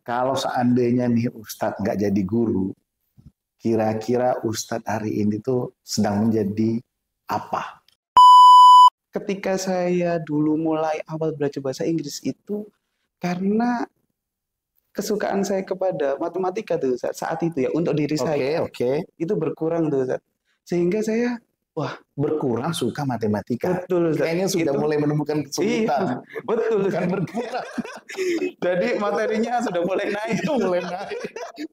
Kalau seandainya nih Ustadz nggak jadi guru, kira-kira Ustadz hari ini tuh sedang menjadi apa? Ketika saya dulu mulai awal belajar bahasa Inggris itu karena kesukaan saya kepada matematika tuh saat itu ya untuk diri saya Oke. itu berkurang tuh Ustaz. Sehingga saya Berkurang suka matematika. betul Ustaz. Kayaknya sudah mulai menemukan kesulitan. Betul Bukan Ustaz. berkurang. Jadi materinya sudah mulai naik.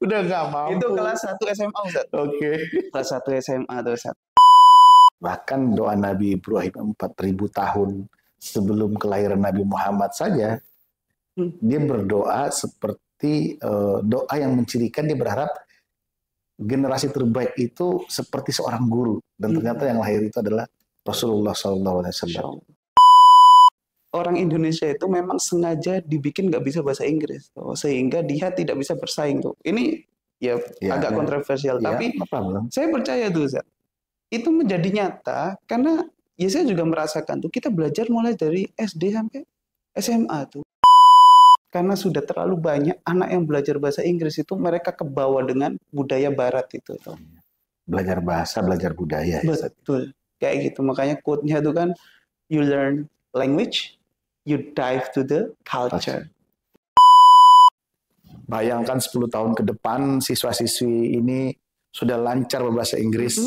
Udah nggak mampu. Itu kelas 1 SMA Ustaz. Oke. Kelas 1 SMA tuh Ustaz. Bahkan doa Nabi Ibrahim 4000 tahun sebelum kelahiran Nabi Muhammad saja, dia berdoa seperti doa yang mencirikan dia berharap generasi terbaik itu seperti seorang guru, dan ternyata yang lahir itu adalah Rasulullah SAW. Orang Indonesia itu memang sengaja dibikin nggak bisa bahasa Inggris, sehingga dia tidak bisa bersaing tuh. Ini ya agak kontroversial, tapi saya percaya tuh Zat, itu menjadi nyata karena ya saya juga merasakan tuh kita belajar mulai dari SD sampai SMA tuh. Karena sudah terlalu banyak anak yang belajar bahasa Inggris itu mereka kebawa dengan budaya barat itu. Belajar bahasa, belajar budaya. Betul. Kayak gitu. Makanya quote-nya itu kan, you learn language, you dive to the culture. Bayangkan 10 tahun ke depan siswa-siswi ini sudah lancar berbahasa Inggris.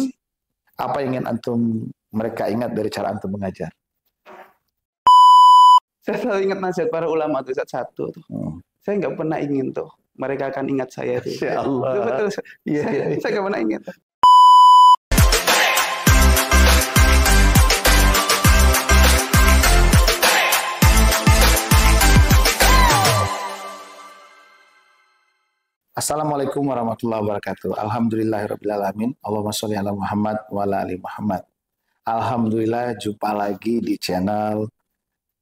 Apa yang ingin antum mereka ingat dari cara antum mengajar? Saya selalu ingat nasihat para ulama tuh satu tuh. Saya nggak pernah ingin tuh mereka akan ingat saya tuh. Ya Allah. Betul. Saya nggak pernah ingat. Assalamualaikum warahmatullahi wabarakatuh. Alhamdulillahirrabbilalamin. Allahumma sholli ala Muhammad wa ala ali Muhammad. Alhamdulillah, jumpa lagi di channel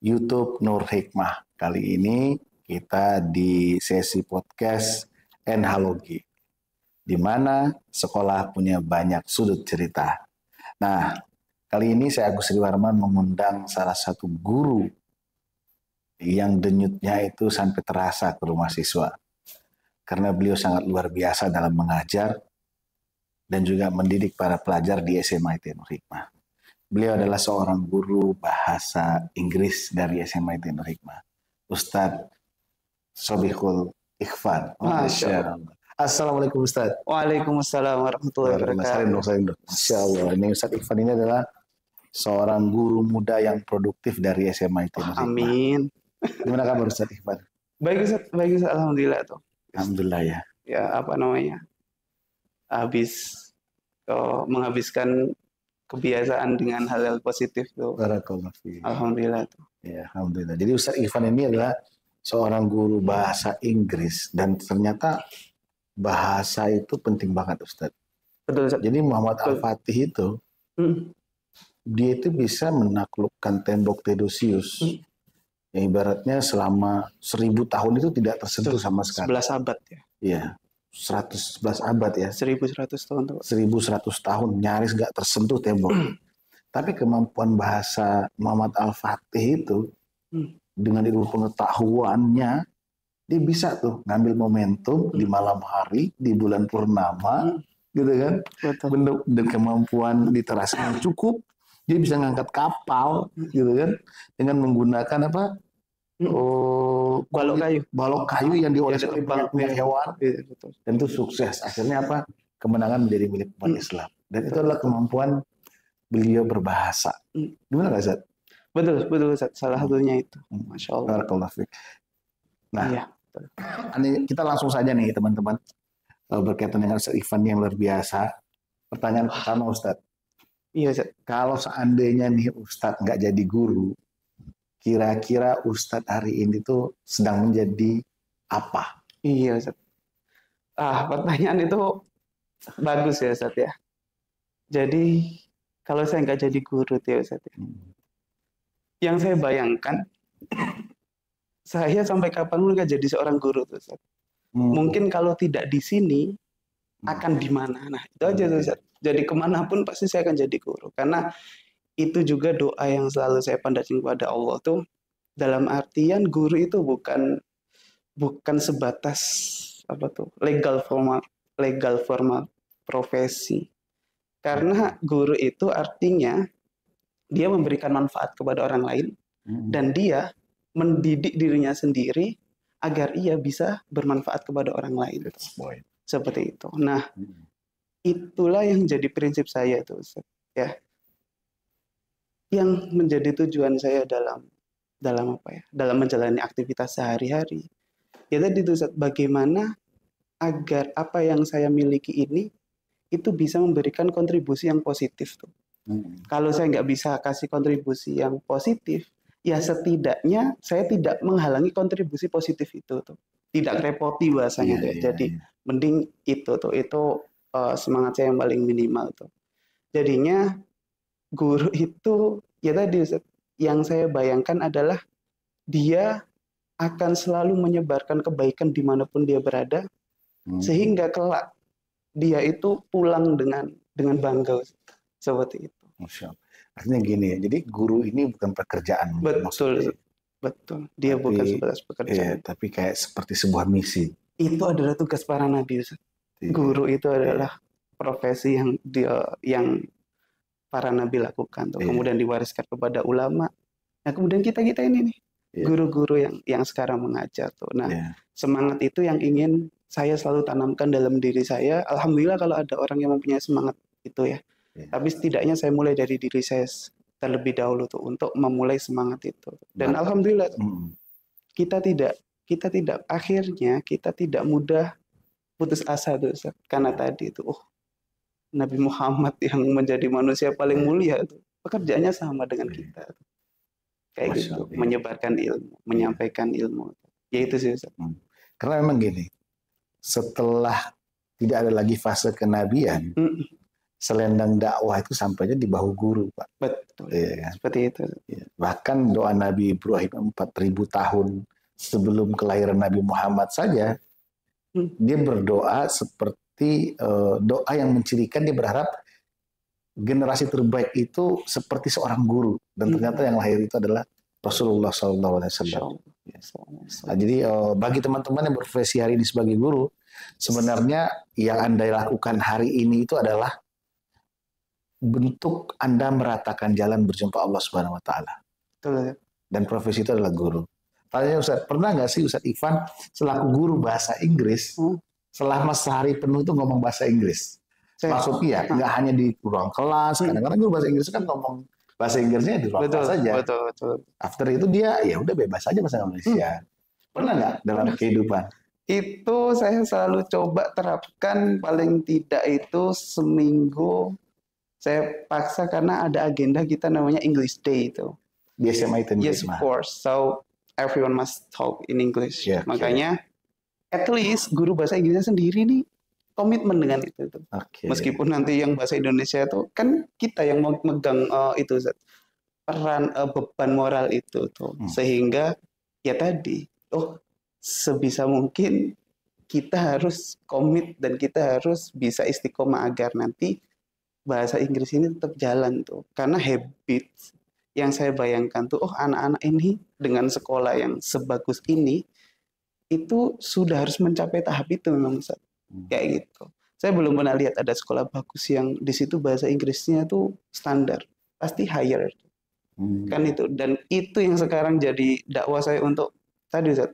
YouTube Nur Hikmah. Kali ini kita di sesi podcast Enhalogi, di mana sekolah punya banyak sudut cerita. Nah, kali ini saya Agus Riwarman mengundang salah satu guru yang denyutnya itu sampai terasa ke rumah siswa. Karena beliau sangat luar biasa dalam mengajar dan juga mendidik para pelajar di SMA IT Nur Hikmah. Beliau adalah seorang guru bahasa Inggris dari SMA IT Nur Hikmah, Ustadz Sobihul Ikhwan. Masya Allah. Assalamualaikum Ustadz. Waalaikumsalam warahmatullahi wabarakatuh. Masya Allah. Ini Ustadz Ikhwan ini adalah seorang guru muda yang produktif dari SMA IT Nur Hikmah. Amin. Gimana kabar Ustadz Ikhwan? Baik Ustadz. Alhamdulillah tuh. Alhamdulillah ya. Ya apa namanya? Menghabiskan kebiasaan dengan hal-hal positif tuh. Barakallahu fiik. Alhamdulillah tuh. Ya, alhamdulillah. Jadi Ustaz Ikhwan ini adalah seorang guru bahasa Inggris dan ternyata bahasa itu penting banget Ustaz. Betul Ustaz. Jadi Muhammad Al-Fatih itu dia itu bisa menaklukkan tembok Theodosius. Yang ibaratnya selama 1000 tahun itu tidak tersentuh sama sekali. 11 abad ya. Iya. 111 abad ya. 1100 tahun tuh. 1100 tahun nyaris nggak tersentuh tembok. Tapi kemampuan bahasa Muhammad Al-Fatih itu dengan ilmu pengetahuannya dia bisa tuh ngambil momentum di malam hari, di bulan purnama, gitu kan? Betul. Dan kemampuan literasi yang cukup, dia bisa ngangkat kapal, gitu kan? Dengan menggunakan apa? Balok kayu yang dioles oleh banyak hewan. Dan itu sukses. Akhirnya apa? Kemenangan menjadi milik umat Islam. Dan itu adalah kemampuan beliau berbahasa. Gimana Kak Zat? Betul Zat. Salah satunya itu. Masya Allah. Nah, kita langsung saja nih teman-teman. Berkaitan dengan Ustadz Ikhwan yang luar biasa. Pertanyaan pertama Ustadz. Iya Zat. Kalau seandainya nih Ustadz nggak jadi guru, kira-kira Ustadz hari ini tuh sedang menjadi apa? Iya Zat. Pertanyaan itu bagus ya Zat ya. Jadi kalau saya nggak jadi guru ya Ustaz, yang saya bayangkan, saya sampai kapanpun nggak jadi seorang guru tuh Ustaz. Mungkin kalau tidak di sini, akan di mana? Nah itu aja tuh Ustaz. Jadi kemanapun pasti saya akan jadi guru. Karena itu juga doa yang selalu saya pandatin kepada Allah tuh, dalam artian guru itu bukan bukan sebatas legal formal profesi. Karena guru itu artinya dia memberikan manfaat kepada orang lain dan dia mendidik dirinya sendiri agar ia bisa bermanfaat kepada orang lain. Seperti itu. Nah, itulah yang jadi prinsip saya itu, Ustaz. Ya. Yang menjadi tujuan saya dalam dalam menjalani aktivitas sehari-hari. Ya tadi itu, Ustaz, bagaimana agar apa yang saya miliki ini itu bisa memberikan kontribusi yang positif tuh. Kalau saya nggak bisa kasih kontribusi yang positif, ya setidaknya saya tidak menghalangi kontribusi positif itu tuh. Tidak repoti bahasanya tuh. Jadi mending itu semangat saya yang paling minimal tuh. Jadinya guru itu ya tadi Ustaz, yang saya bayangkan adalah dia akan selalu menyebarkan kebaikan dimanapun dia berada, sehingga kelak dia itu pulang dengan bangga, seperti itu. Masya Allah. Artinya gini ya, jadi guru ini bukan pekerjaan. Betul. Dia tapi, bukan sebatas pekerjaan. Tapi kayak seperti sebuah misi. Itu adalah tugas para nabi, Ustaz. Guru itu adalah profesi yang para nabi lakukan tuh. Kemudian diwariskan kepada ulama. Nah, kemudian kita ini nih, guru-guru yang sekarang mengajar tuh. Nah, semangat itu yang ingin saya selalu tanamkan dalam diri saya. Alhamdulillah kalau ada orang yang mempunyai semangat itu ya. Tapi setidaknya saya mulai dari diri saya terlebih dahulu tuh untuk memulai semangat itu. Dan alhamdulillah kita tidak akhirnya kita tidak mudah putus asa tuh, karena tadi itu Nabi Muhammad yang menjadi manusia paling mulia itu pekerjaannya sama dengan kita. Kayak gitu, menyebarkan ilmu, menyampaikan ilmu. Ya itu sih, Ustaz. Karena memang gini, setelah tidak ada lagi fase kenabian, selendang dakwah itu sampainya di bahu guru, Pak. Betul. Kan? Seperti itu. Bahkan doa Nabi Ibrahim 4000 tahun sebelum kelahiran Nabi Muhammad saja, dia berdoa seperti doa yang mencirikan dia berharap generasi terbaik itu seperti seorang guru, dan ternyata yang lahir itu adalah Rasulullah SAW. Nah, jadi bagi teman-teman yang berprofesi hari ini sebagai guru, sebenarnya yang Anda lakukan hari ini itu adalah bentuk Anda meratakan jalan berjumpa Allah Subhanahu wa taala. Dan profesi itu adalah guru. Tanya Ustaz, pernah nggak sih Ustaz Ivan selaku guru bahasa Inggris selama sehari penuh itu ngomong bahasa Inggris? Maksudnya nggak hanya di ruang kelas, kadang-kadang guru bahasa Inggris kan ngomong bahasa Inggrisnya di ruang kelas saja. Betul. After itu dia ya udah bebas aja bahasa Indonesia. Pernah nggak dalam kehidupan? Itu saya selalu coba terapkan, paling tidak itu seminggu saya paksa karena ada agenda kita namanya English Day itu. Di SMA itu. Yes, of course. So everyone must talk in English. Makanya at least guru bahasa Inggrisnya sendiri nih komitmen dengan itu. Meskipun nanti yang bahasa Indonesia itu kan kita yang megang itu peran beban moral itu tuh. Sehingga ya tadi sebisa mungkin kita harus komit dan kita harus bisa istiqomah agar nanti bahasa Inggris ini tetap jalan tuh. Karena habit yang saya bayangkan tuh, anak-anak ini dengan sekolah yang sebagus ini itu sudah harus mencapai tahap itu memang, Ustaz. Kayak gitu. Saya belum pernah lihat ada sekolah bagus yang di situ bahasa Inggrisnya tuh standar, pasti higher. Kan itu, dan itu yang sekarang jadi dakwah saya untuk tadi, Ustaz,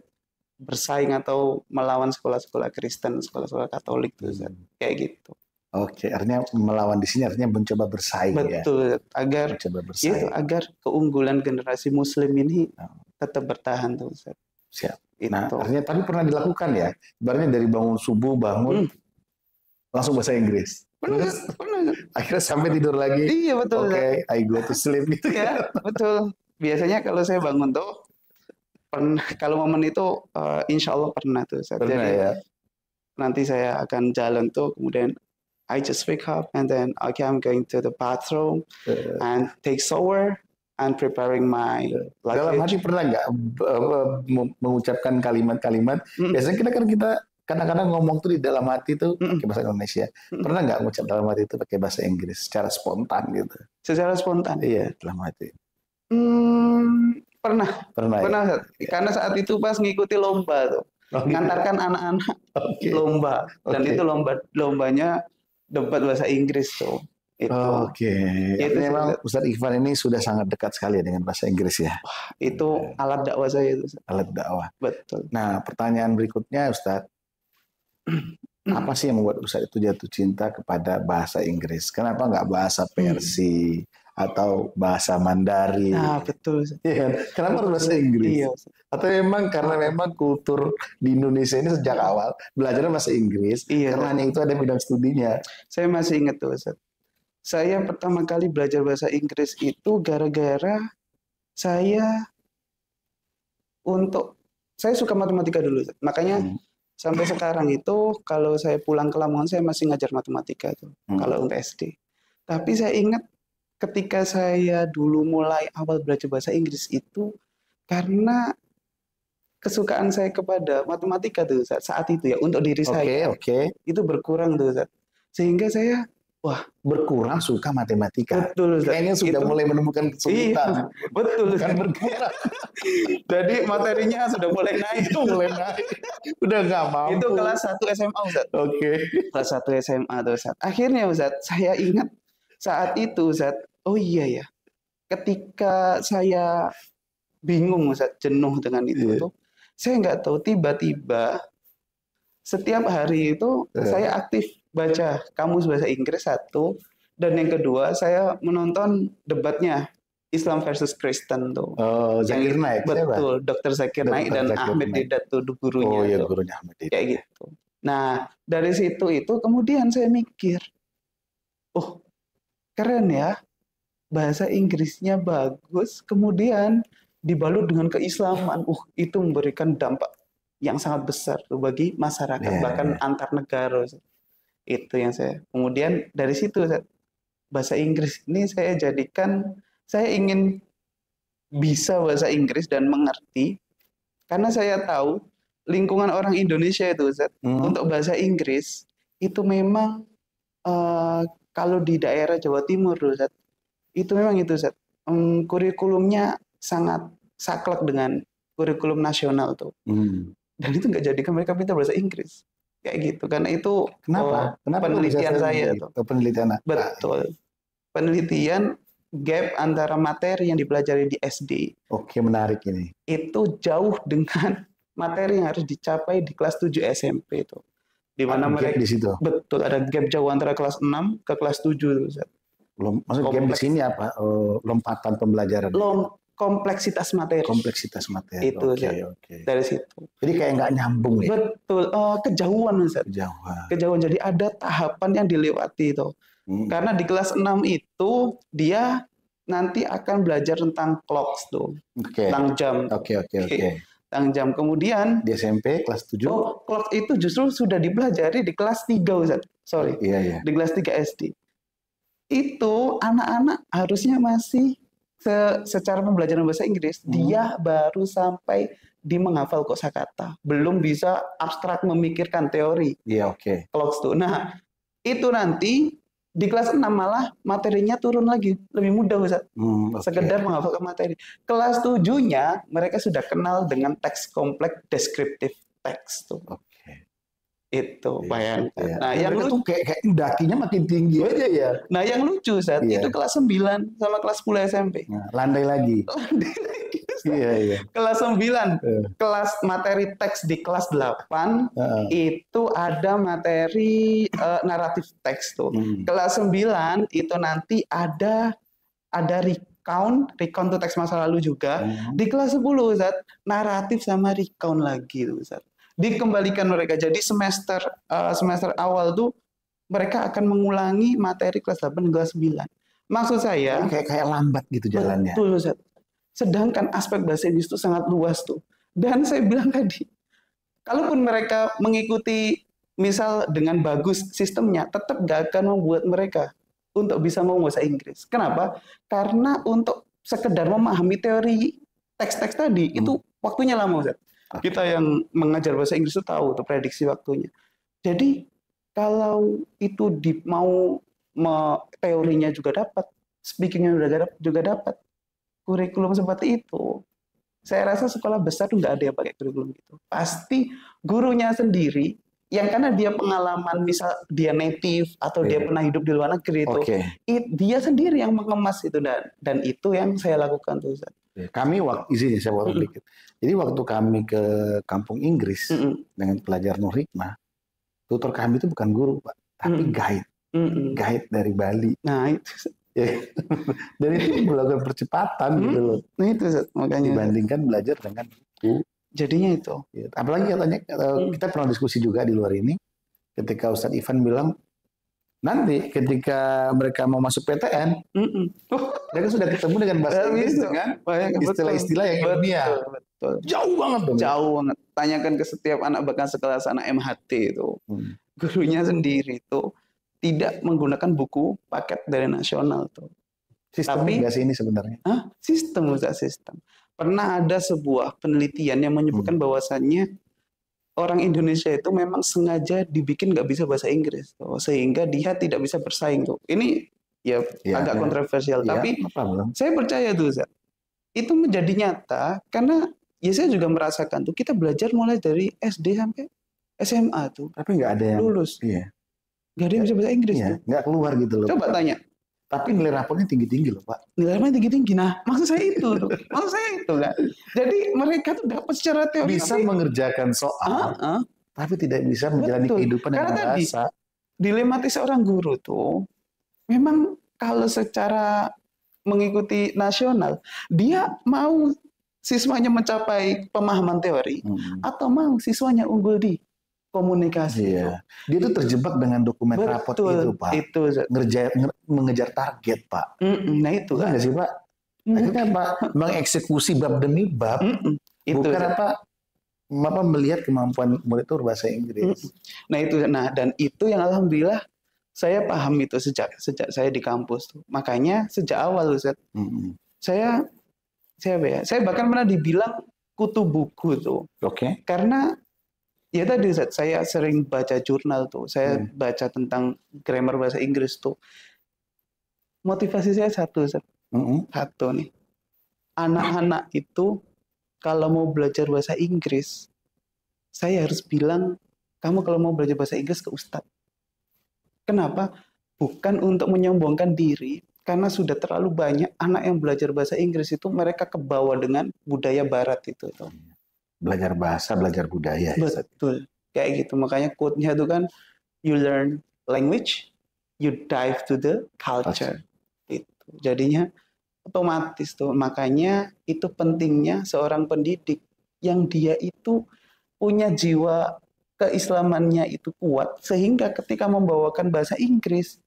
bersaing atau melawan sekolah-sekolah Kristen, sekolah-sekolah Katolik tuh, Ustaz. Kayak gitu. Oke, artinya melawan di sini artinya mencoba bersaing. Betul, agar agar keunggulan generasi Muslim ini tetap bertahan tuh, Ustaz. Siap. Nah, artinya tapi pernah dilakukan ya, ibaratnya dari bangun subuh langsung bahasa Inggris. Pernah. Akhirnya sampai tidur lagi. Iya betul. Oke, I go to sleep gitu ya. Betul. Biasanya kalau saya bangun tuh pernah, kalau momen itu insya Allah pernah tuh. Pernah ya. Nanti saya akan jalan tuh, kemudian I just wake up and then I'm going to the bathroom and take shower and preparing my luggage. Dalam hati pernah nggak mengucapkan kalimat-kalimat? Biasanya kita kadang-kadang ngomong tuh di dalam hati tuh pakai bahasa Indonesia. Pernah nggak mengucap dalam hati itu pakai bahasa Inggris secara spontan gitu? Secara spontan? Iya, dalam hati. Pernah. Ya? Karena saat itu pas ngikuti lomba tuh. ngantarkan anak-anak lomba, dan itu lombanya debat bahasa Inggris tuh. Oke. Itu memang Ustadz Ikhwan ini sudah sangat dekat sekali dengan bahasa Inggris ya. Wah, itu alat dakwah saya itu. Alat dakwah. Betul. Nah, pertanyaan berikutnya Ustadz, apa sih yang membuat Ustadz itu jatuh cinta kepada bahasa Inggris? Kenapa nggak bahasa Persia atau bahasa Mandarin? Nah, betul. Iya, kenapa harus bahasa Inggris? Iya. Atau memang karena memang kultur di Indonesia ini sejak awal belajar bahasa Inggris, karena hanya itu ada bidang studinya. Saya masih ingat tuh, Ustaz. Saya pertama kali belajar bahasa Inggris itu gara-gara saya suka matematika dulu, Ustaz. Makanya sampai sekarang itu kalau saya pulang ke Lamongan saya masih ngajar matematika tuh, kalau untuk SD. Tapi saya ingat ketika saya dulu mulai awal belajar bahasa Inggris itu karena kesukaan saya kepada matematika tuh saat itu ya, untuk diri saya itu berkurang tuh, sehingga saya berkurang suka matematika. Betul, kayaknya sudah mulai menemukan kesulitan. Iya, betul, bukan berkurang. Jadi materinya sudah mulai naik. Udah nggak mampu. Itu kelas 1 SMA, Ustaz. Kelas 1 SMA tuh, Ustaz. Akhirnya, Ustaz, saya ingat saat itu, Ustaz, oh iya ya, ketika saya bingung, Ustaz, jenuh dengan itu tuh, saya nggak tahu, tiba-tiba setiap hari itu saya aktif baca kamus bahasa Inggris satu, dan yang kedua saya menonton debatnya Islam versus Kristen tuh. Zakir Naik. Betul, Dr. Zakir Naik dan Ahmed Deedat tuh gurunya. Oh iya, gurunya Ahmed Deedat. Kayak gitu. Nah, dari situ itu kemudian saya mikir, oh keren ya, bahasa Inggrisnya bagus, kemudian dibalut dengan keislaman. Itu memberikan dampak yang sangat besar tuh bagi masyarakat, bahkan antar negara. Itu yang kemudian dari situ bahasa Inggris ini saya jadikan, saya ingin bisa bahasa Inggris dan mengerti, karena saya tahu lingkungan orang Indonesia itu untuk bahasa Inggris itu memang kalau di daerah Jawa Timur itu memang itu kurikulumnya sangat saklek dengan kurikulum nasional tuh. Dan itu nggak jadikan mereka pintar bahasa Inggris. Kayak gitu. Karena itu Kenapa penelitian saya tuh. Penelitian. Betul. Penelitian gap antara materi yang dipelajari di SD. Oke, menarik ini. Itu jauh dengan materi yang harus dicapai di kelas 7 SMP itu. Di mana mereka di situ. Betul, ada gap jauh antara kelas 6 ke kelas 7. Maksud gap di sini apa? Lompatan pembelajaran. Kompleksitas materi. Kompleksitas materi. Itu dari situ. Jadi kayak nggak nyambung ya? Betul. Kejauhan, Ustaz. Kejauhan. Jadi ada tahapan yang dilewati itu. Karena di kelas 6 itu dia nanti akan belajar tentang clocks tuh. Tentang jam. Tentang jam. Kemudian di SMP kelas 7. Clock itu justru sudah dipelajari di kelas 3, Ustaz. Sorry. Di kelas 3 SD. Itu anak-anak harusnya masih secara pembelajaran bahasa Inggris, dia baru sampai di menghafal kosakata, belum bisa abstrak memikirkan teori. Clocks tuh. Nah, itu nanti di kelas 6 malah materinya turun lagi, lebih mudah, Ustaz. Sekedar menghafalkan materi. Kelas 7-nya mereka sudah kenal dengan teks kompleks deskriptif teks tuh. Itu bayangkan. Nah, yang lucu kayak dakinya makin tinggi aja ya. Nah, yang lucu itu kelas 9 sama kelas 10 SMP. Landai lagi. Kelas 9, kelas materi teks di kelas 8 itu ada materi naratif teks tuh. Kelas 9 itu nanti ada recount tuh teks masa lalu juga. Di kelas 10 Ustaz, naratif sama recount lagi tuh Ustaz. Dikembalikan mereka. Jadi semester awal tuh mereka akan mengulangi materi kelas 8 dan kelas 9. Maksud saya kayak lambat gitu jalannya. Betul, Ustaz. Sedangkan aspek bahasa Inggris itu sangat luas tuh. Dan saya bilang tadi, kalaupun mereka mengikuti misal dengan bagus sistemnya, tetap gak akan membuat mereka untuk bisa ngomong bahasa Inggris. Kenapa? Karena untuk sekedar memahami teori teks-teks tadi itu waktunya lama, Ustaz. Kita yang mengajar bahasa Inggris itu tahu tuh prediksi waktunya. Jadi kalau itu mau teorinya juga dapat, speakingnya juga dapat, kurikulum seperti itu Saya rasa sekolah besar tuh nggak ada yang pakai kurikulum gitu. Pasti gurunya sendiri yang karena dia pengalaman, misal dia native atau dia pernah hidup di luar negeri itu, dia sendiri yang mengemas itu, dan itu yang saya lakukan tuh. Kami izin ya saya potong dikit. Jadi waktu kami ke kampung Inggris dengan pelajar Nur Hikmah, tutor kami itu bukan guru Pak, tapi guide, guide dari Bali. Nah itu. Dan itu melakukan percepatan gitu loh. Nah itu makanya dibandingkan belajar dengan buku. Jadinya itu. Apalagi katanya kita pernah diskusi juga di luar ini, ketika Ustadz Ivan bilang nanti ketika mereka mau masuk PTN, mereka sudah ketemu dengan bahasa Inggris dengan istilah-istilah yang ilmiah. Betul. Jauh banget dong. Jauh banget. Tanyakan ke setiap anak bahkan sekelas anak MHT itu, gurunya sendiri itu tidak menggunakan buku paket dari nasional tuh. Sistem nggak sih ini sebenarnya? Sistem, sistem. Pernah ada sebuah penelitian yang menyebutkan bahwasannya orang Indonesia itu memang sengaja dibikin nggak bisa bahasa Inggris tuh, sehingga dia tidak bisa bersaing tuh. Ini ya agak kontroversial, tapi saya percaya tuh, Zat, itu menjadi nyata karena ya saya juga merasakan tuh, kita belajar mulai dari SD sampai SMA tuh, tapi nggak ada yang lulus. Nggak ada yang bisa bahasa Inggris tuh. Nggak keluar gitu loh. Coba tanya. Tapi nilai rapotnya tinggi-tinggi loh Pak. Nilai rapotnya tinggi-tinggi. Nah, maksud saya itu tuh. Maksud saya itu kan. Jadi mereka tuh dapat secara teori. Bisa mengerjakan soal, tapi tidak bisa menjalani kehidupan dengan bahasa. Dilematis seorang guru tuh, memang kalau secara mengikuti nasional, dia mau siswanya mencapai pemahaman teori, atau mau siswanya unggul di komunikasi. Dia tuh terjebak dengan dokumen rapot itu Pak. Itu mengejar target Pak. Nah itu kan sih Pak. Akhirnya Pak mengeksekusi bab demi bab. Bukan apa melihat kemampuan murid itu berbahasa Inggris. Nah itu, dan itu yang alhamdulillah saya paham itu sejak saya di kampus tuh. Makanya sejak awal Ustaz, saya bahkan pernah dibilang kutu buku tuh. Karena ya tadi saya sering baca jurnal tuh, saya baca tentang grammar bahasa Inggris tuh. Motivasi saya satu nih, anak-anak itu kalau mau belajar bahasa Inggris, saya harus bilang, kamu kalau mau belajar bahasa Inggris ke Ustadz. Kenapa? Bukan untuk menyombongkan diri, karena sudah terlalu banyak anak yang belajar bahasa Inggris itu mereka kebawa dengan budaya Barat itu. Belajar bahasa, belajar budaya. Betul, kayak gitu. Makanya quote-nya itu kan, you learn language, you dive to the culture. Itu. Jadinya otomatis tuh. Makanya itu pentingnya seorang pendidik yang dia itu punya jiwa keislamannya itu kuat, sehingga ketika membawakan bahasa Inggris,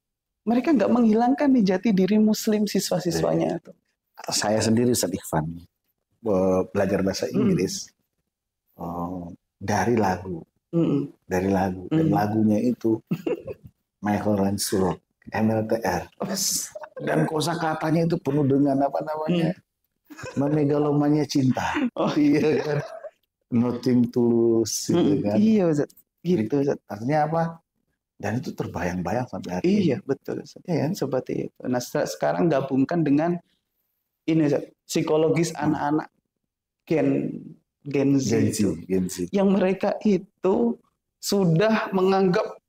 mereka nggak menghilangkan nih jati diri Muslim siswa-siswanya. Saya sendiri Ustadz Ivan belajar bahasa Inggris. Dari lagu, dan lagunya itu Michael Lansur, MLTR, dan kosakatanya itu penuh dengan memegalomania cinta. Iya kan, nothing tulus, gitu kan. Iya, Ustaz. Gitu, Ustaz. Artinya apa? Dan itu terbayang-bayang sampai hari ini. Iya, betul, Ustaz. Ya, seperti itu. Nah, sekarang gabungkan dengan ini, Ustaz, psikologis anak-anak Gen Z. Yang mereka itu sudah menganggap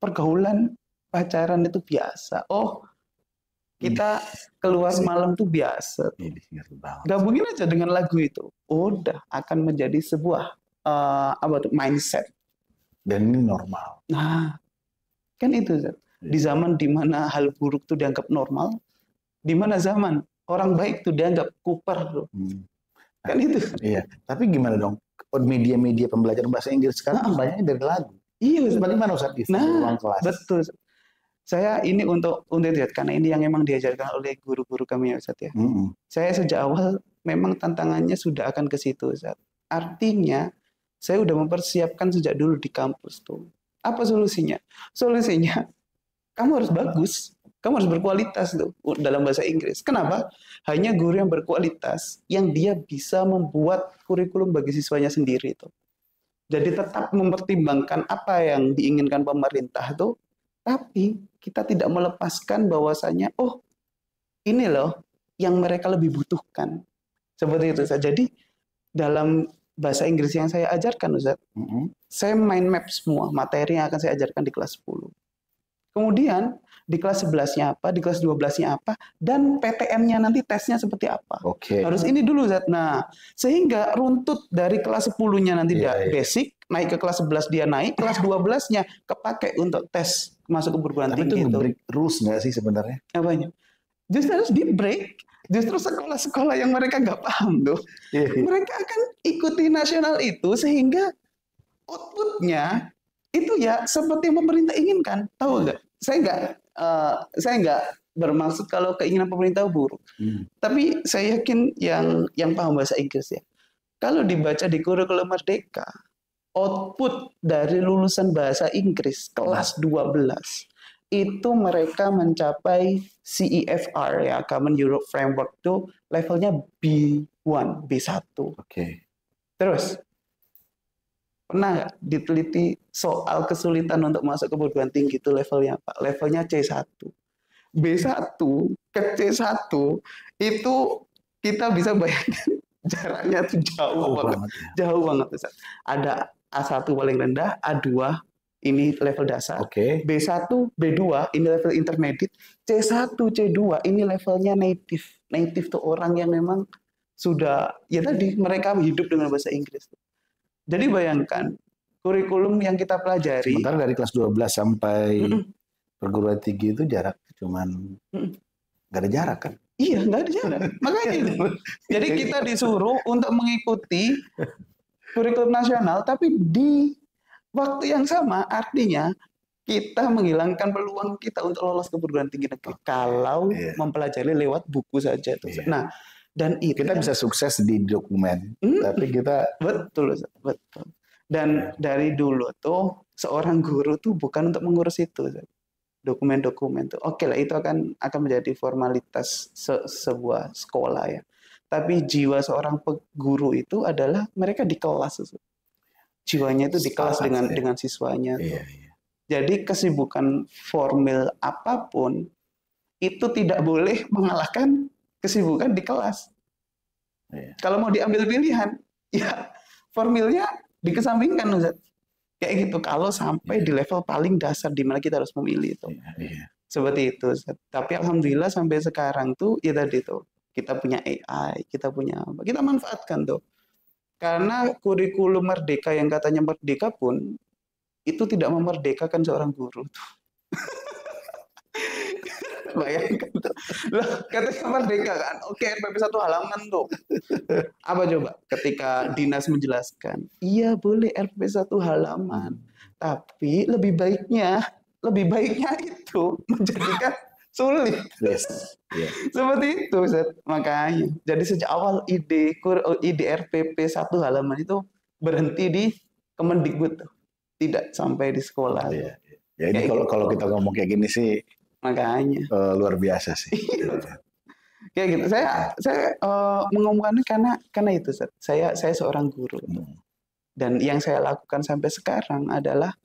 pergaulan pacaran itu biasa. Kita keluar malam itu biasa. Gabungin aja dengan lagu itu. Udah akan menjadi sebuah mindset. Dan ini normal. Nah, kan itu. Di zaman dimana hal buruk itu dianggap normal, di mana zaman orang baik itu dianggap kuper. Kan itu. Iya. Tapi gimana dong? Media-media pembelajaran bahasa Inggris sekarang banyaknya dari lagu. Iya. Bagaimana Ustaz? Betul. Saya ini untuk lihat, karena ini yang memang diajarkan oleh guru-guru kami ya Ustaz ya. Saya sejak awal memang tantangannya sudah akan ke situ Ustaz. Artinya saya udah mempersiapkan sejak dulu di kampus tuh. Apa solusinya? Solusinya kamu harus bagus. Kamu harus berkualitas tuh dalam bahasa Inggris. Kenapa? Hanya guru yang berkualitas yang dia bisa membuat kurikulum bagi siswanya sendiri itu. Jadi tetap mempertimbangkan apa yang diinginkan pemerintah itu, tapi kita tidak melepaskan bahwasanya ini loh yang mereka lebih butuhkan. Seperti itu, Ustaz. Jadi dalam bahasa Inggris yang saya ajarkan, Ustaz, saya mind map semua materi yang akan saya ajarkan di kelas 10. Kemudian di kelas 11-nya apa, di kelas 12-nya apa, dan PTN-nya nanti tesnya seperti apa. Harus ini dulu, Zat. Nah, sehingga runtut dari kelas 10-nya nanti basic, naik ke kelas 11 dia naik, kelas 12-nya kepake untuk tes masuk ke perguruan tinggi. Tapi itu nge-break rules nggak sih sebenarnya? Apanya? Justru harus di-break. Justru sekolah-sekolah yang mereka nggak paham tuh, mereka akan ikuti nasional itu sehingga outputnya itu ya seperti yang pemerintah inginkan. Tahu nggak? Saya nggak bermaksud kalau keinginan pemerintah buruk. Tapi saya yakin yang paham bahasa Inggris ya. Kalau dibaca di kurikulum Merdeka, output dari lulusan bahasa Inggris kelas 12 itu mereka mencapai CEFR ya, Common Europe Framework itu levelnya B1, B1. Terus pernah nggak diteliti soal kesulitan untuk masuk ke perguruan tinggi itu levelnya apa? Levelnya C1. B1 ke C1 itu kita bisa bayangkan jaraknya itu jauh banget. Jauh banget. Ada A1 paling rendah, A2 ini level dasar, B1, B2 ini level intermediate, C1, C2 ini levelnya native. Native itu orang yang memang sudah, ya tadi mereka hidup dengan bahasa Inggris. Jadi bayangkan, kurikulum yang kita pelajari. Sementara dari kelas 12 sampai perguruan tinggi itu jarak cuman nggak ada jarak kan? Iya, nggak ada jarak. Makanya itu. Jadi kita disuruh untuk mengikuti kurikulum nasional, tapi di waktu yang sama, artinya kita menghilangkan peluang kita untuk lolos ke perguruan tinggi negeri kalau mempelajari lewat buku saja. Nah, dan itu kita bisa sukses di dokumen, tapi kita betul. Dan dari dulu tuh seorang guru tuh bukan untuk mengurus itu, dokumen-dokumen tuh. Oke lah, itu akan menjadi formalitas sebuah sekolah ya. Tapi jiwa seorang guru itu adalah mereka di kelas, jiwanya itu di kelas dengan siswanya. Jadi kesibukan formal apapun itu tidak boleh mengalahkan kesibukan di kelas. Kalau mau diambil pilihan, ya formilnya dikesampingkan, Ustaz. Kayak gitu. Kalau sampai di level paling dasar di mana kita harus memilih itu. Seperti itu, Ustaz. Tapi alhamdulillah sampai sekarang tuh ya tadi tuh kita punya AI, kita punya apa? Kita manfaatkan tuh. Karena kurikulum merdeka yang katanya merdeka pun itu tidak memerdekakan seorang guru tuh. Bayangkan tuh. Loh, katanya merdeka kan. Oke, RPP 1 halaman tuh. Apa coba? Ketika dinas menjelaskan, iya boleh RPP 1 halaman. Tapi lebih baiknya itu menjadikan sulit. Seperti itu, Ustaz. Makanya. Jadi sejak awal ide RPP 1 halaman itu berhenti di Kemendikbud tuh. Tidak sampai di sekolah. Ya ini kalau kita ngomong kayak gini sih, makanya luar biasa sih. Kayak gitu. Saya mengomongkannya karena itu, Ustaz. Saya seorang guru. Dan yang saya lakukan sampai sekarang adalah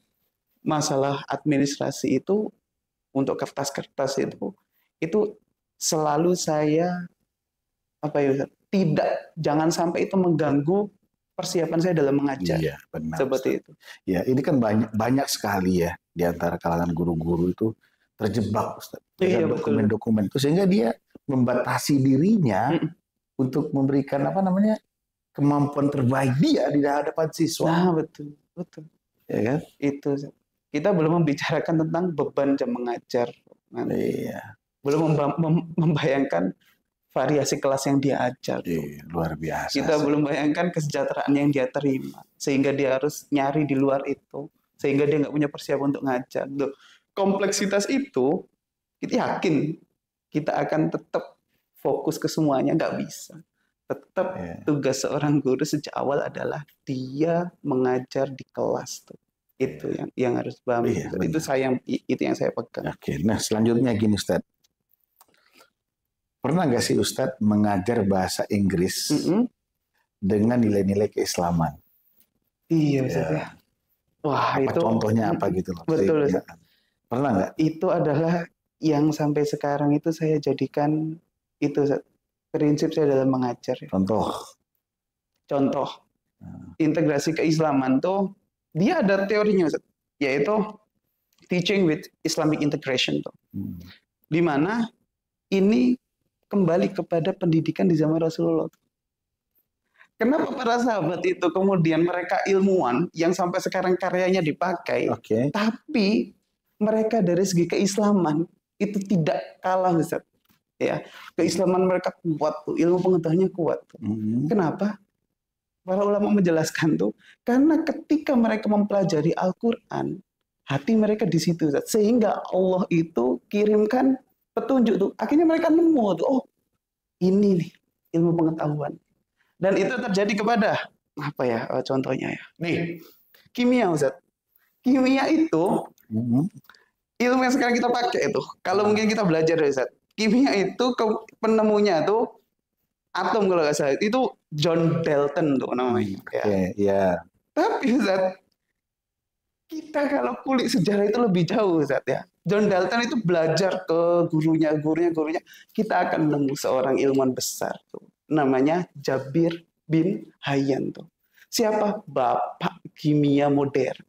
masalah administrasi itu untuk kertas-kertas itu selalu saya Ustaz, jangan sampai itu mengganggu persiapan saya dalam mengajar. Iya, benar. Seperti itu. Ya, ini kan banyak sekali ya di antara kalangan guru-guru itu terjebak, Ustaz, dengan dokumen-dokumen itu, sehingga dia membatasi dirinya untuk memberikan kemampuan terbaik dia di hadapan siswa. Nah, betul. Ya kan? Itu kita belum membicarakan tentang beban jam mengajar. Belum membayangkan variasi kelas yang dia ajar. Luar biasa. Kita belum bayangkan kesejahteraan yang dia terima, sehingga dia harus nyari di luar itu, sehingga dia nggak punya persiapan untuk ngajar. Kompleksitas itu, kita yakin kita akan tetap fokus ke semuanya, nggak bisa. Tetap tugas seorang guru sejak awal adalah dia mengajar di kelas tuh. Itu yang harus paham. Itu yang saya pegang. Oke, nah selanjutnya gini, Ustaz. Pernah nggak sih Ustadz mengajar bahasa Inggris dengan nilai-nilai keislaman? Iya, Ustadz ya. Wah, itu contohnya apa gitu loh? Betul, Ustadz. Pernah nggak? Itu adalah yang sampai sekarang itu saya jadikan itu, Ustadz, prinsip saya dalam mengajar. Contoh, integrasi keislaman tuh dia ada teorinya, yaitu teaching with Islamic integration tuh. Di mana ini kembali kepada pendidikan di zaman Rasulullah. Kenapa para sahabat itu kemudian mereka ilmuwan yang sampai sekarang karyanya dipakai, tapi mereka dari segi keislaman itu tidak kalah, Ustaz. Ya, keislaman mereka kuat tuh, ilmu pengetahuannya kuat tuh. Kenapa? Para ulama menjelaskan tuh, karena ketika mereka mempelajari Al-Quran, hati mereka di situ, Ustaz. Sehingga Allah itu kirimkan petunjuk tuh. Akhirnya mereka nemu tuh, oh ini nih ilmu pengetahuan. Dan itu terjadi kepada apa ya contohnya ya? Nih, kimia, Ustaz. Kimia itu ilmu yang sekarang kita pakai itu. Kalau mungkin kita belajar, Ustaz. Kimia itu penemunya tuh atom kalau nggak salah. Itu John Dalton tuh namanya. Ya. Tapi Ustaz, kita kalau kulik sejarah itu lebih jauh, Ustaz ya. John Dalton itu belajar ke gurunya. Kita akan nemu seorang ilmuwan besar tuh. Namanya Jabir bin Hayyan tuh. Siapa? Bapak kimia modern.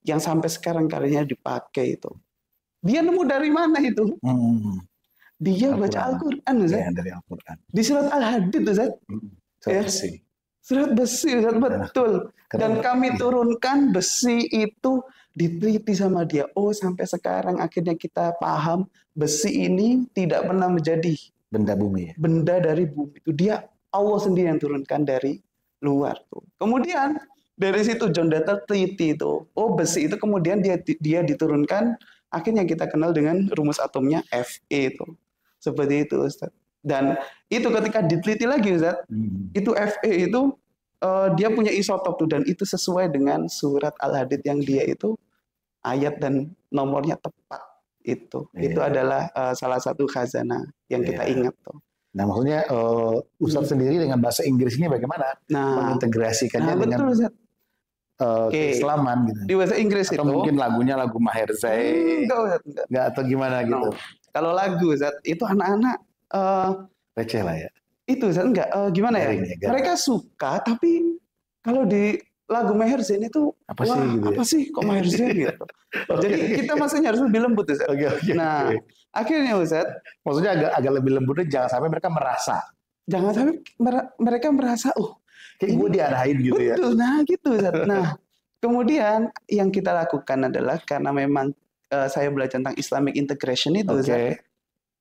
Yang sampai sekarang karyanya dipakai itu. Dia nemu dari mana itu? Dia baca Al-Quran, Ustaz. Ya, dari Al-Quran. Di surat Al-Hadid, Ustaz. Surat besi. Surat besi, Ustaz, betul. Dan kami turunkan besi itu diteliti sama dia. Oh, sampai sekarang akhirnya kita paham besi ini tidak pernah menjadi benda bumi. Benda dari bumi. Itu dia Allah sendiri yang turunkan dari luar tuh. Kemudian dari situ John Dalton teliti itu. Oh, besi itu kemudian dia diturunkan, akhirnya kita kenal dengan rumus atomnya Fe itu. Seperti itu, Ustaz. Dan itu ketika diteliti lagi, Ustaz, itu Fe itu dia punya isotop tuh, dan itu sesuai dengan surat Al-Hadid yang dia itu ayat dan nomornya tepat itu. Itu adalah salah satu khazanah yang kita ingat tuh. Nah, maksudnya Ustaz sendiri dengan bahasa Inggris ini bagaimana mengintegrasikannya dengan keislaman gitu. Di bahasa Inggris atau itu mungkin lagunya lagu Maher Zain. Enggak atau gimana gitu. Kalau lagu Ustaz, itu anak-anak receh lah ya. Itu Ustaz, enggak gimana ya? Mereka suka, tapi kalau di lagu Maher Zain itu apa sih gitu ya? Apa sih kok Maher Zain gitu. Jadi kita masanya harus lebih lembut, Ustaz. Nah, akhirnya Ustaz, maksudnya agak lebih lembutnya, jangan sampai mereka merasa. Jangan sampai mereka merasa, kayak gue diarahin gitu. Betul, ya. Betul, nah gitu Ustaz. Nah, kemudian yang kita lakukan adalah karena memang saya belajar tentang Islamic integration itu, Ustaz,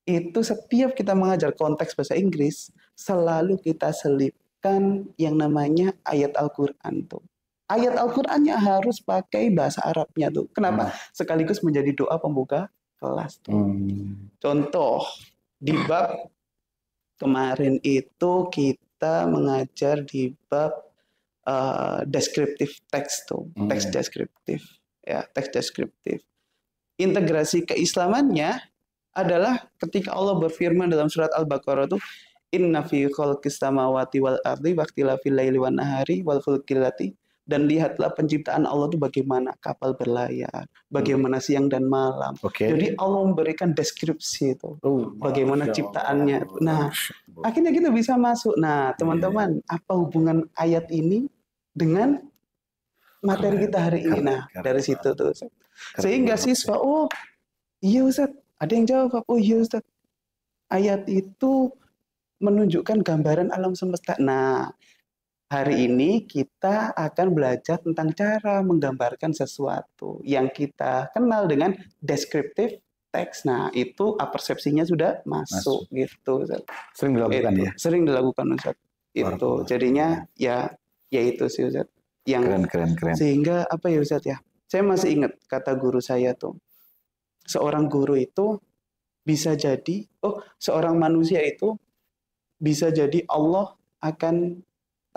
itu setiap kita mengajar konteks bahasa Inggris, selalu kita selipkan yang namanya ayat Al-Quran tuh. Ayat Al-Qur'annya harus pakai bahasa Arabnya tuh. Kenapa? Sekaligus menjadi doa pembuka kelas tuh. Contoh, di bab kemarin itu kita mengajar di bab deskriptif teks tuh. Teks deskriptif. Ya, teks deskriptif. Integrasi keislamannya adalah ketika Allah berfirman dalam surat Al-Baqarah tuh, inna fi khalqis samawati wal ardi waqtilafil laili wan nahari wal fulkil lati, dan lihatlah penciptaan Allah itu bagaimana kapal berlayar, bagaimana siang dan malam. Jadi Allah memberikan deskripsi itu, bagaimana ciptaannya. Nah, akhirnya kita bisa masuk. Nah, teman-teman, apa hubungan ayat ini dengan materi kita hari ini? Nah, dari situ tuh. Sehingga siswa, oh iya Ustaz, ada yang jawab, oh iya Ustaz, ayat itu menunjukkan gambaran alam semesta. Nah, hari ini kita akan belajar tentang cara menggambarkan sesuatu yang kita kenal dengan deskriptif teks. Nah, itu persepsinya sudah masuk. Gitu, Ustaz. Sering dilakukan ya? Sering dilakukan, Ustaz. Itu jadinya ya itu sih, Ustaz. Yang keren. Sehingga apa ya, Ustaz ya? Saya masih ingat kata guru saya tuh. Seorang guru itu bisa jadi, seorang manusia itu bisa jadi Allah akan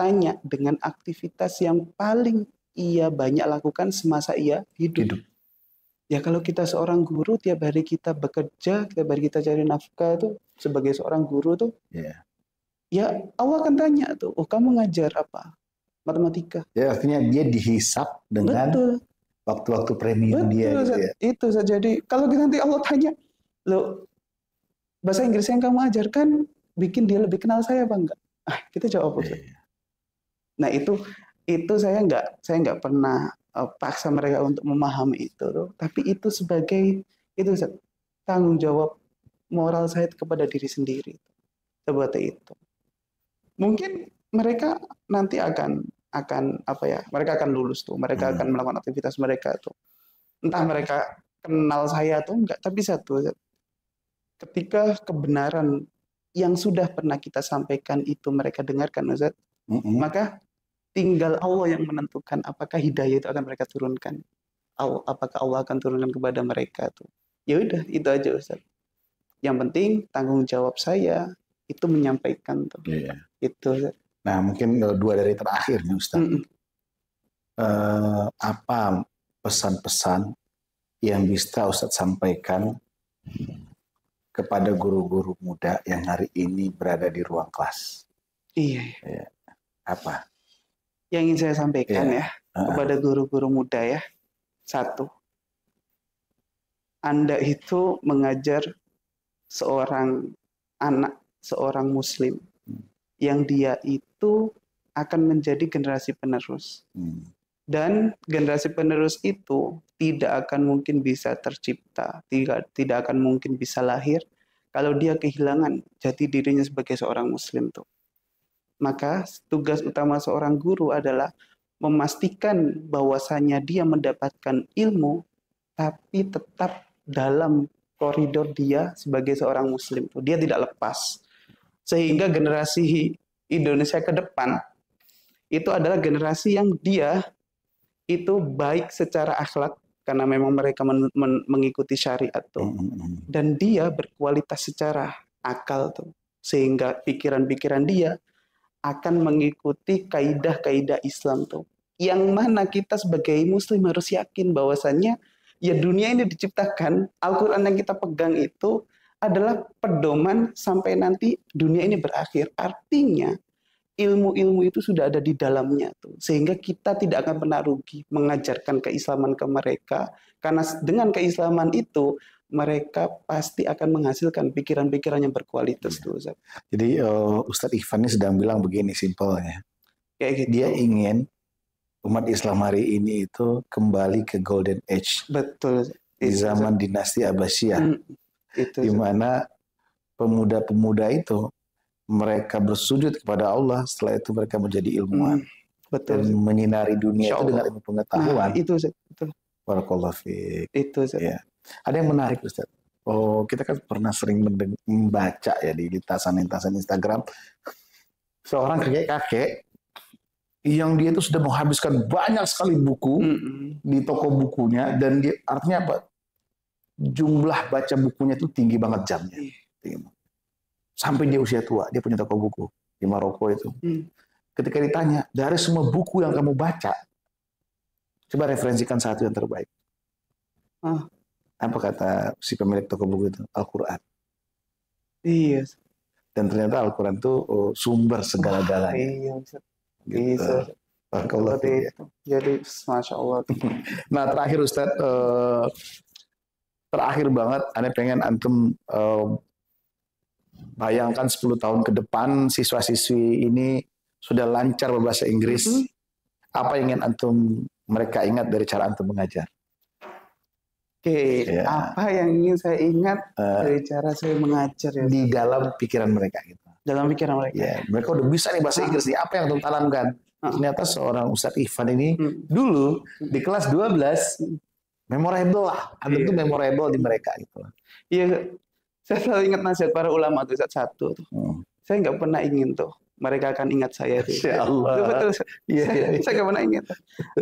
tanya dengan aktivitas yang paling ia banyak lakukan semasa ia hidup. Ya kalau kita seorang guru, tiap hari kita bekerja, tiap hari kita cari nafkah tuh, sebagai seorang guru tuh, ya Allah akan tanya tuh, kamu ngajar apa? Matematika. Ya artinya dia dihisap dengan waktu-waktu premium dia. Gitu ya. Itu saja. Jadi kalau nanti Allah tanya, bahasa Inggris yang kamu ajarkan bikin dia lebih kenal saya apa enggak? Kita jawab Ustaz. Nah itu saya nggak pernah paksa mereka untuk memahami itu tuh. Tapi itu sebagai itu Ustaz, tanggung jawab moral saya kepada diri sendiri. Seperti itu. Mungkin mereka nanti akan apa ya? Mereka akan lulus tuh. Mereka akan melakukan aktivitas mereka tuh. Entah mereka kenal saya atau enggak. Tapi satu, ketika kebenaran yang sudah pernah kita sampaikan itu mereka dengarkan, Ustaz, maka tinggal Allah yang menentukan apakah hidayah itu akan mereka turunkan. Apakah Allah akan turunkan kepada mereka tuh. Ya udah, itu aja Ustaz. Yang penting tanggung jawab saya itu menyampaikan tuh. Itu. Nah, mungkin dua dari terakhir nih Ustaz. Apa pesan-pesan yang bisa Ustaz sampaikan kepada guru-guru muda yang hari ini berada di ruang kelas? Iya. Apa? Yang ingin saya sampaikan kepada guru-guru muda ya. Satu, Anda itu mengajar seorang anak, seorang muslim yang dia itu akan menjadi generasi penerus. Dan generasi penerus itu tidak akan mungkin bisa tercipta, tidak akan mungkin bisa lahir kalau dia kehilangan jati dirinya sebagai seorang muslim tuh. Maka tugas utama seorang guru adalah memastikan bahwasanya dia mendapatkan ilmu tapi tetap dalam koridor dia sebagai seorang muslim. Dia tidak lepas. Sehingga generasi Indonesia ke depan itu adalah generasi yang dia itu baik secara akhlak karena memang mereka mengikuti syariat tuh. Dan dia berkualitas secara akal tuh. Sehingga pikiran-pikiran dia akan mengikuti kaidah-kaidah Islam tuh. Yang mana kita sebagai muslim harus yakin bahwasannya ya dunia ini diciptakan, Al-Quran yang kita pegang itu adalah pedoman sampai nanti dunia ini berakhir. Artinya ilmu-ilmu itu sudah ada di dalamnya tuh. Sehingga kita tidak akan pernah rugi mengajarkan keislaman ke mereka. Karena dengan keislaman itu mereka pasti akan menghasilkan pikiran-pikiran yang berkualitas tuh Ustaz. Jadi Ustadz Ivan ini sedang bilang begini simpelnya. Kayak gitu. Dia ingin umat Islam hari ini itu kembali ke Golden Age. Betul. Di zaman dinasti Abbasiyah. Di mana pemuda-pemuda itu mereka bersujud kepada Allah, setelah itu mereka menjadi ilmuwan. Betul. Dan menyinari dunia itu dengan ilmu pengetahuan. Itu Ustaz. Betul. Barakallahu fiik. Itu Ustaz. Ya. Ada yang menarik Ustaz. Kita kan pernah sering membaca ya di lintasan-lintasan Instagram seorang kakek-kakek yang dia itu sudah menghabiskan banyak sekali buku di toko bukunya dan dia artinya apa? Jumlah baca bukunya itu tinggi banget jamnya. Sampai dia usia tua, dia punya toko buku di Maroko itu. Ketika ditanya, dari semua buku yang kamu baca, coba referensikan satu yang terbaik. Apa kata si pemilik toko buku itu? Al-Quran. Iya. Dan ternyata Al-Quran itu sumber segala-galanya. Iya. Gitu. Itu. Jadi, Masya Allah. Nah, terakhir Ustadz, terakhir banget, Anda pengen antum bayangkan 10 tahun ke depan siswa-siswi ini sudah lancar berbahasa Inggris. Apa yang ingin antum mereka ingat dari cara antum mengajar? Apa yang ingin saya ingat dari cara saya mengajar ya? Di dalam pikiran mereka gitu. Dalam pikiran mereka. Ya, mereka udah bisa nih bahasa Inggris nih. Apa yang antum tanamkan? Ternyata seorang Ustadz Ivan ini dulu di kelas 12 memorable lah. Antum tuh memorable di mereka gitu. Iya. Saya selalu ingat nasihat para ulama tuh satu. Saya nggak pernah ingin tuh mereka akan ingat saya tuh. Insya Allah. Betul. Saya nggak pernah ingat.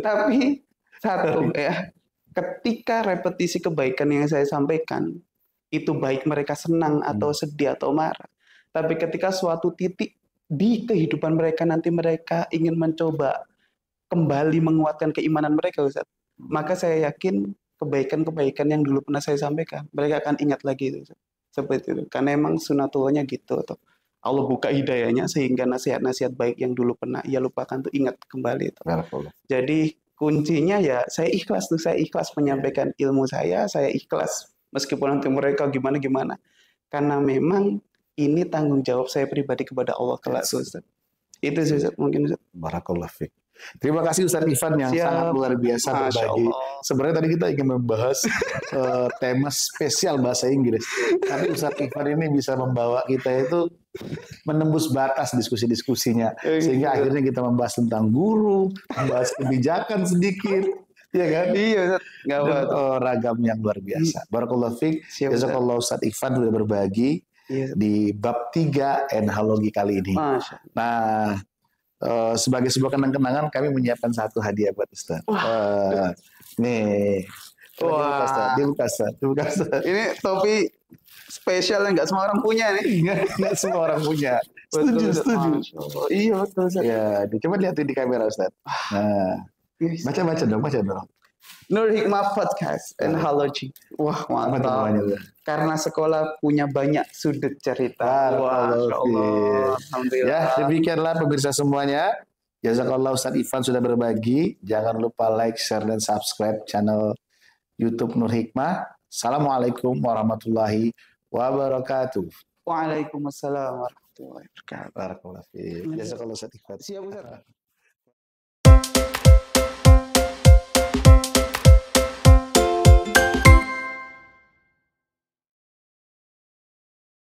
Tapi satu ya. Ketika repetisi kebaikan yang saya sampaikan, itu baik mereka senang atau sedih atau marah. Tapi ketika suatu titik di kehidupan mereka nanti mereka ingin mencoba kembali menguatkan keimanan mereka, Ustaz. Maka saya yakin kebaikan-kebaikan yang dulu pernah saya sampaikan, mereka akan ingat lagi. Ustaz. Seperti itu. Karena emang sunatullahnya gitu. Allah buka hidayahnya sehingga nasihat-nasihat baik yang dulu pernah ia lupakan tuh ingat kembali. Jadi kuncinya ya saya ikhlas menyampaikan ilmu saya ikhlas meskipun nanti mereka gimana karena memang ini tanggung jawab saya pribadi kepada Allah kelak, Ustaz. Itu sih Ustaz, mungkin Ustaz. Barakallah fiik. Terima kasih Ustaz Ivan yang sangat luar biasa berbagi. Sebenarnya tadi kita ingin membahas tema spesial bahasa Inggris. Tapi Ustaz Ivan ini bisa membawa kita itu menembus batas diskusi-diskusinya. Sehingga akhirnya kita membahas tentang guru, membahas kebijakan sedikit. Iya kan? Iya Ustaz. Ragam yang luar biasa. Barakallah fiik. Jazakallah Ustaz Ivan sudah berbagi di bab 3 enhalogi kali ini. Nah, sebagai sebuah kenang-kenangan kami menyiapkan satu hadiah buat Ustaz. Nih. Wah. Ini topi spesial yang nggak semua orang punya nih. Nggak semua orang punya. Setuju. Iya betul Ustaz. Ya, coba lihatin di kamera Ustaz. Nah, baca dong. Nur Hikmah Podcast Enhalogi. Wah, mantap. Karena sekolah punya banyak sudut cerita. Wah, alhamdulillah. Ya, demikianlah pemirsa semuanya. Jazakallah Ustaz Ivan sudah berbagi. Jangan lupa like, share, dan subscribe channel YouTube Nur Hikmah. Assalamualaikum warahmatullahi wabarakatuh. Waalaikumsalam warahmatullahi wabarakatuh. Barakallah fiik. Jazakallah Ustaz Ivan. Siap Ustaz.